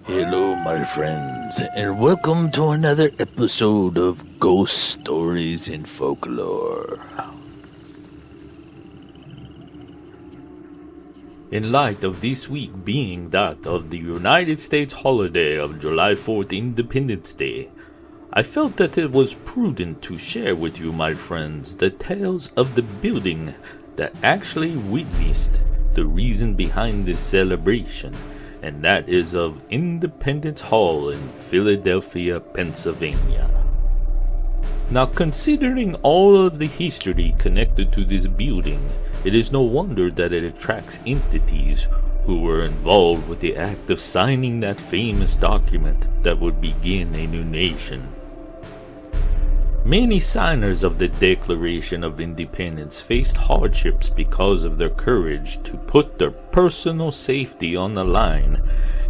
Hello, my friends, and welcome to another episode of Ghost Stories in Folklore. In light of this week being that of the United States holiday of July 4th, Independence Day, I felt that it was prudent to share with you, my friends, the tales of the building that actually witnessed the reason behind this celebration, and that is of Independence Hall in Philadelphia, Pennsylvania. Now, considering all of the history connected to this building, it is no wonder that it attracts entities who were involved with the act of signing that famous document that would begin a new nation. Many signers of the Declaration of Independence faced hardships because of their courage to put their personal safety on the line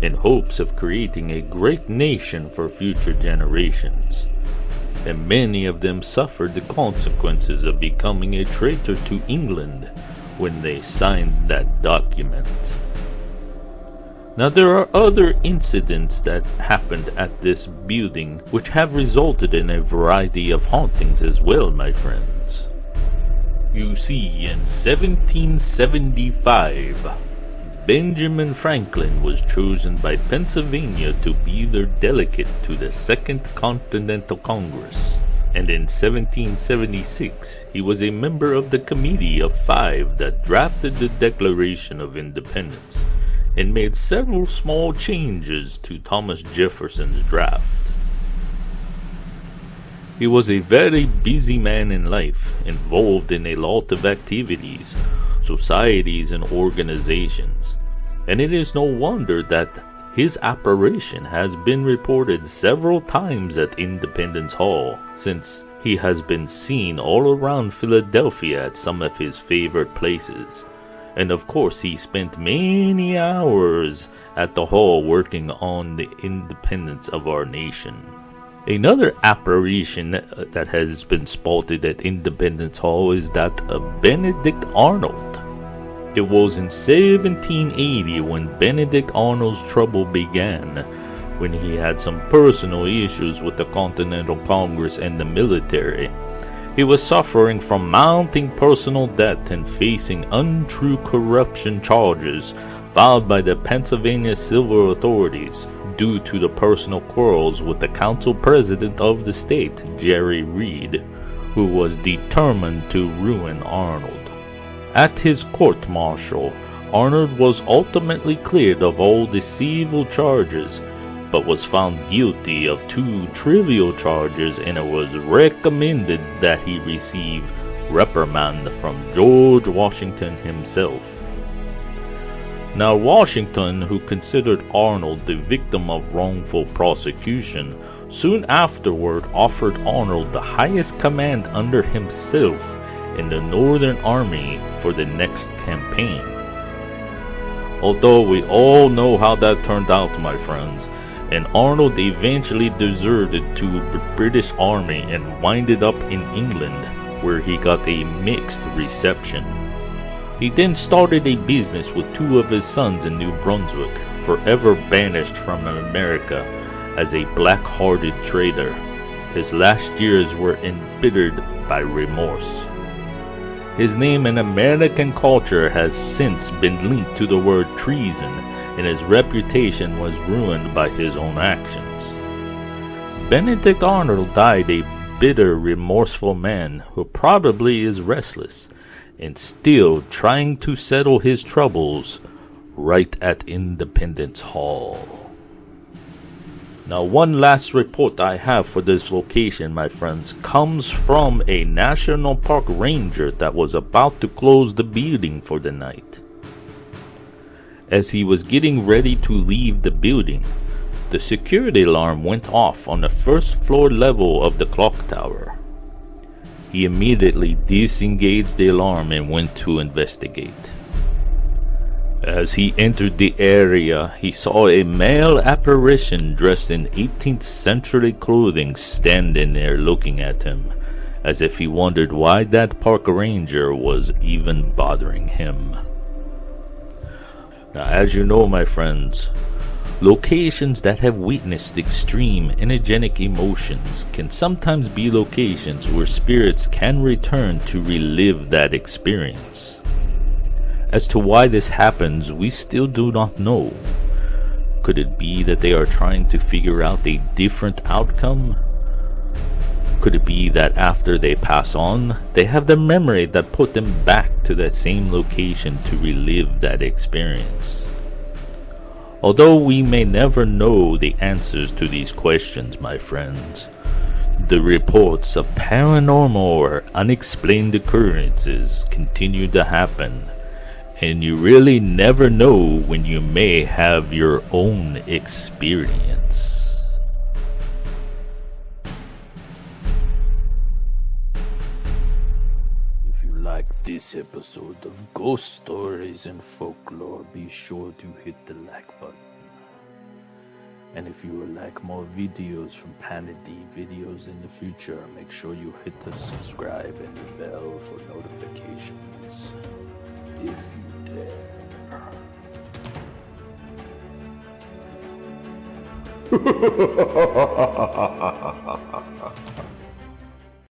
in hopes of creating a great nation for future generations. And many of them suffered the consequences of becoming a traitor to England when they signed that document. Now, there are other incidents that happened at this building which have resulted in a variety of hauntings as well, my friends. You see, in 1775, Benjamin Franklin was chosen by Pennsylvania to be their delegate to the Second Continental Congress. And in 1776, he was a member of the Committee of Five that drafted the Declaration of Independence and made several small changes to Thomas Jefferson's draft. He was a very busy man in life, involved in a lot of activities, societies, and organizations, and it is no wonder that his apparition has been reported several times at Independence Hall, since he has been seen all around Philadelphia at some of his favorite places. And of course, he spent many hours at the hall working on the independence of our nation. Another apparition that has been spotted at Independence Hall is that of Benedict Arnold. It was in 1780 when Benedict Arnold's trouble began, when he had some personal issues with the Continental Congress and the military. He was suffering from mounting personal debt and facing untrue corruption charges filed by the Pennsylvania civil authorities due to the personal quarrels with the council president of the state, Jerry Reed, who was determined to ruin Arnold. At his court-martial, Arnold was ultimately cleared of all the civil charges, but was found guilty of two trivial charges, and it was recommended that he receive reprimand from George Washington himself. Now, Washington, who considered Arnold the victim of wrongful prosecution, soon afterward offered Arnold the highest command under himself in the Northern Army for the next campaign. Although we all know how that turned out, my friends, and Arnold eventually deserted to the British Army and winded up in England, where he got a mixed reception. He then started a business with two of his sons in New Brunswick, forever banished from America as a black-hearted traitor. His last years were embittered by remorse. His name in American culture has since been linked to the word treason, and his reputation was ruined by his own actions. Benedict Arnold died a bitter, remorseful man who probably is restless and still trying to settle his troubles right at Independence Hall. Now, one last report I have for this location, my friends, comes from a National Park ranger that was about to close the building for the night. As he was getting ready to leave the building, the security alarm went off on the first floor level of the clock tower. He immediately disengaged the alarm and went to investigate. As he entered the area, he saw a male apparition dressed in 18th century clothing standing there looking at him, as if he wondered why that park ranger was even bothering him. Now, as you know, my friends, Locations that have witnessed extreme energetic emotions can sometimes be locations where spirits can return to relive that experience. As to why this happens, we still do not know. Could it be that they are trying to figure out a different outcome? Could it be that after they pass on, they have the memory that put them back to that same location to relive that experience? Although we may never know the answers to these questions, my friends, the reports of paranormal or unexplained occurrences continue to happen, and you really never know when you may have your own experience. If you like this episode of Ghost Stories and Folklore, be sure to hit the like button. And if you would like more videos from Panady videos in the future, make sure you hit the subscribe and the bell for notifications. If you dare.